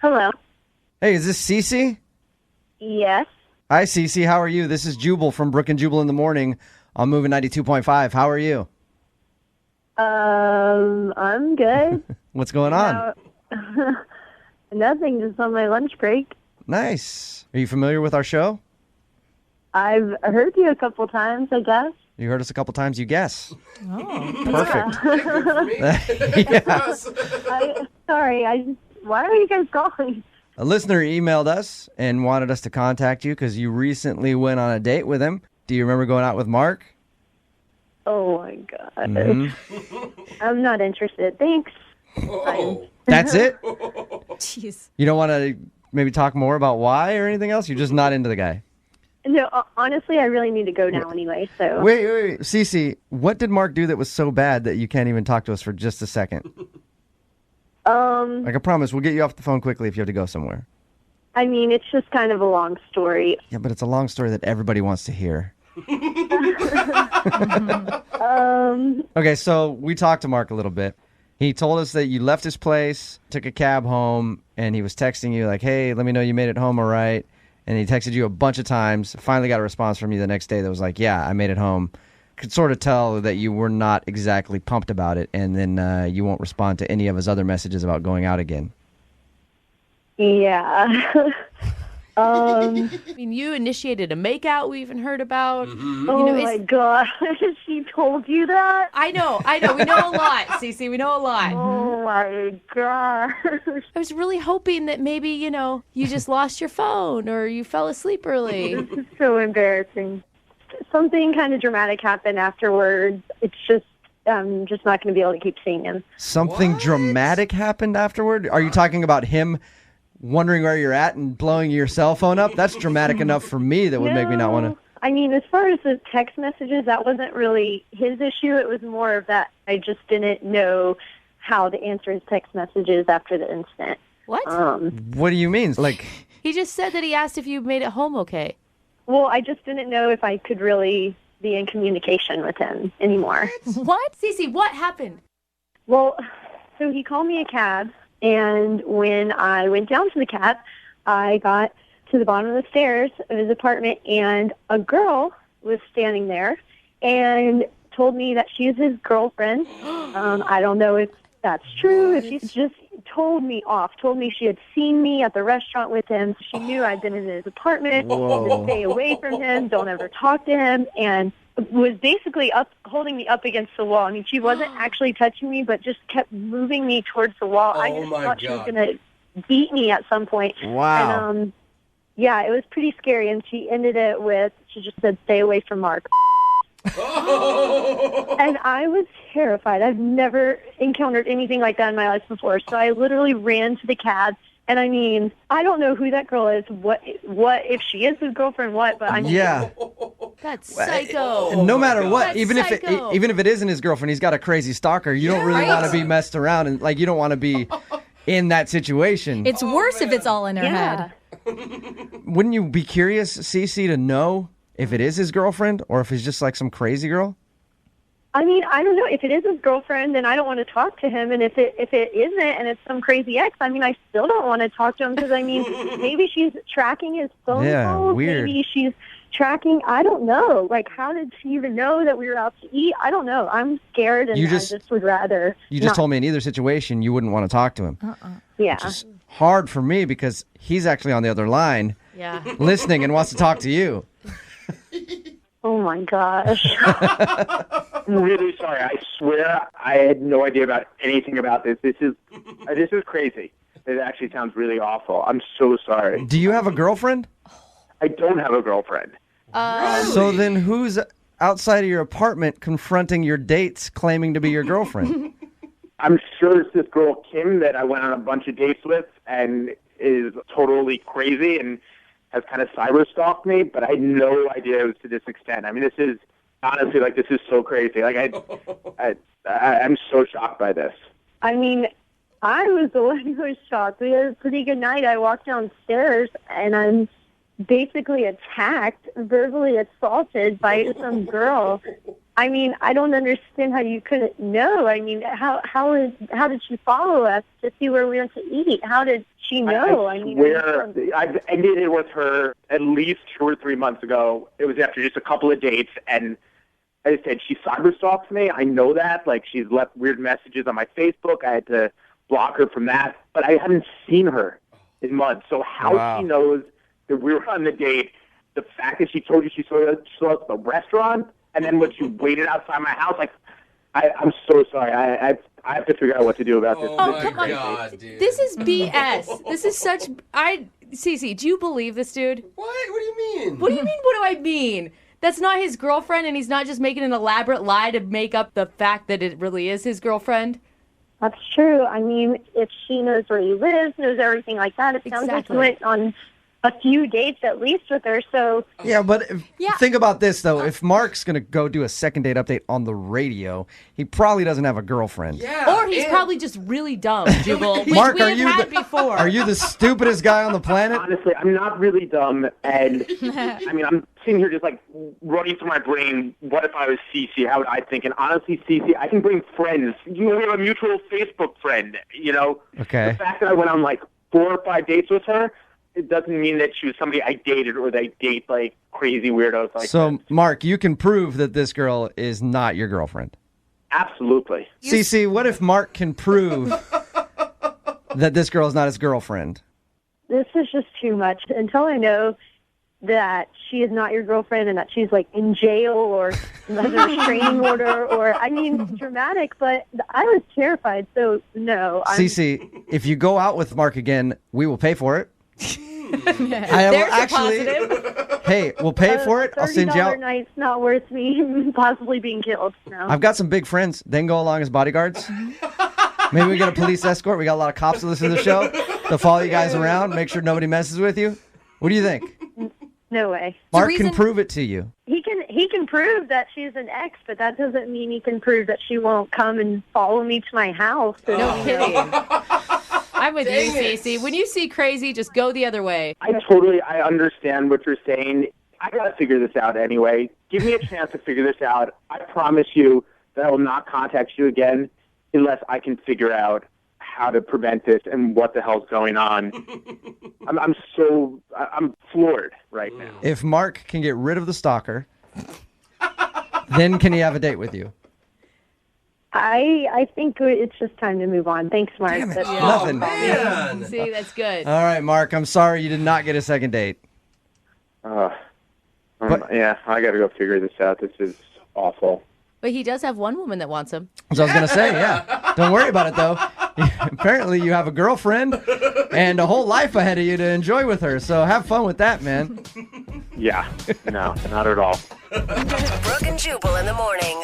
Hello. Hey, is this Cece? Yes. Hi, Cece. How are you? This is Jubal from Brooke and Jubal in the morning on Moving 92.5. How are you? I'm good. What's going on? Nothing, just on my lunch break. Nice. Are you familiar with our show? I've heard you a couple times, I guess. You heard us a couple times, you guess. Oh, Perfect. Yeah. Why are you guys calling? A listener emailed us and wanted us to contact you because you recently went on a date with him. Do you remember going out with Mark? Oh, my God. Mm-hmm. I'm not interested. Thanks. That's it? jeez. You don't want to maybe talk more about why or anything else? You're just not into the guy? No, honestly, I really need to go now anyway, so. Wait. Cece, what did Mark do that was so bad that you can't even talk to us for just a second? Like I promise, we'll get you off the phone quickly if you have to go somewhere. I mean, it's just kind of a long story. Yeah, but it's a long story that everybody wants to hear. Okay, so we talked to Mark a little bit. He told us that you left his place, took a cab home, and he was texting you like, hey, let me know you made it home all right. And he texted you a bunch of times, finally got a response from you the next day that was like, yeah, I made it home. Could sort of tell that you were not exactly pumped about it, and then you won't respond to any of his other messages about going out again. Yeah. I mean, you initiated a makeout we even heard about. Mm-hmm. My God. She told you that? I know. We know a lot, Cece. We know a lot. Oh, my God. I was really hoping that maybe, you just lost your phone or you fell asleep early. This is so embarrassing. Something kind of dramatic happened afterwards. It's just, I'm just not going to be able to keep seeing him. Something dramatic happened afterward? Are you talking about him wondering where you're at and blowing your cell phone up? That's dramatic enough for me that would make me not want to. I mean, as far as the text messages, that wasn't really his issue. It was more of that I just didn't know how to answer his text messages after the incident. What? What do you mean? Like, He just said that he asked if you made it home okay. Well, I just didn't know if I could really be in communication with him anymore. What? Cece, what happened? Well, so he called me a cab, and when I went down to the cab, I got to the bottom of the stairs of his apartment, and a girl was standing there and told me that she is his girlfriend. I don't know if that's true, if she's just told me she had seen me at the restaurant with him. She knew I'd been in his apartment, to stay away from him, don't ever talk to him, and was basically holding me up against the wall. I mean, she wasn't actually touching me, but just kept moving me towards the wall. I just thought she was going to beat me at some point. wow. And, yeah, it was pretty scary, and she ended it with, she just said, stay away from Mark. And I was terrified. I've never encountered anything like that in my life before. So I literally ran to the cab. And I mean, I don't know who that girl is, what if she is his girlfriend, what, but I mean. Yeah. That's psycho. No matter what, That's even psycho. if it isn't his girlfriend, he's got a crazy stalker. You don't really want to be messed around, and like you don't want to be in that situation. It's worse if it's all in her head. Wouldn't you be curious, Cece, to know if it is his girlfriend or if he's just like some crazy girl? I mean, I don't know. If it is his girlfriend, then I don't want to talk to him. And if it isn't, and it's some crazy ex, I mean, I still don't want to talk to him because, I mean, maybe she's tracking his phone calls. Weird. Maybe she's tracking, I don't know. Like, how did she even know that we were out to eat? I don't know. I'm scared, and I just would rather You just told me in either situation you wouldn't want to talk to him. Yeah. Which is hard for me because he's actually on the other line listening and wants to talk to you. Oh, my gosh. I'm really sorry. I swear I had no idea about anything about this. This is crazy. It actually sounds really awful. I'm so sorry. Do you have a girlfriend? I don't have a girlfriend. So then who's outside of your apartment confronting your dates claiming to be your girlfriend? I'm sure it's this girl, Kim, that I went on a bunch of dates with and is totally crazy and has kind of cyber stalked me, but I had no idea it was to this extent. I mean, this is honestly, like, this is so crazy. Like, I'm so shocked by this. I mean, I was the one who was shocked. We had a pretty good night. I walked downstairs, and I'm basically attacked, verbally assaulted by some girl. I mean, I don't understand how you couldn't know. I mean, how did she follow us to see where we went to eat? How did she know? I swear, I ended it with her at least 2 or 3 months ago. It was after just a couple of dates, and I said, she cyberstalks me. I know that. Like, she's left weird messages on my Facebook. I had to block her from that. But I hadn't seen her in months. So how she knows that we were on the date, the fact that she told you she saw us at the restaurant, and then when she waited outside my house, like, I'm so sorry. I have to figure out what to do about this. Oh, come on. God, dude. This is BS. This is such... Cece, do you believe this dude? What? What do you mean? What do you mean, what do I mean? That's not his girlfriend, and he's not just making an elaborate lie to make up the fact that it really is his girlfriend? That's true. I mean, if she knows where he lives, knows everything like that, it sounds like he went on a few dates at least with her, so... Yeah, but think about this, though. If Mark's going to go do a second date update on the radio, he probably doesn't have a girlfriend. Yeah, or he's probably just really dumb, Jubal, which Mark, we have had before. Are you the stupidest guy on the planet? Honestly, I'm not really dumb, and I mean, I'm sitting here just like running through my brain, what if I was Cece, how would I think? And honestly, Cece, I can bring friends. You know, we have a mutual Facebook friend, you know? Okay. The fact that I went on like 4 or 5 dates with her, it doesn't mean that she was somebody I dated or they date like crazy weirdos like So, that. Mark, you can prove that this girl is not your girlfriend. Absolutely. Cece, what if Mark can prove that this girl is not his girlfriend? This is just too much. Until I know that she is not your girlfriend and that she's like in jail or under a restraining order, or, I mean, it's dramatic, but I was terrified, so no. Cece, if you go out with Mark again, we will pay for it. There's a positive. Hey, we'll pay for it. I'll send you out. $30 night's not worth me possibly being killed. No. I've got some big friends. They can go along as bodyguards. Maybe we get a police escort. We got a lot of cops that listen to the show. They'll follow you guys around, make sure nobody messes with you. What do you think? No way. Mark can prove it to you. He can prove that she's an ex, but that doesn't mean he can prove that she won't come and follow me to my house. No kidding. I'm with you, Cece. When you see crazy, just go the other way. I understand what you're saying. I got to figure this out anyway. Give me a chance to figure this out. I promise you that I will not contact you again unless I can figure out how to prevent this and what the hell's going on. I'm floored right now. If Mark can get rid of the stalker, then can he have a date with you? I think it's just time to move on. Thanks, Mark. Damn it. Nothing. Man. See, that's good. All right, Mark, I'm sorry you did not get a second date. Yeah, I got to go figure this out. This is awful. But he does have one woman that wants him. So I was going to say, yeah. Don't worry about it, though. Apparently you have a girlfriend and a whole life ahead of you to enjoy with her. So have fun with that, man. Yeah, no, not at all. Brooke and Jubal in the morning.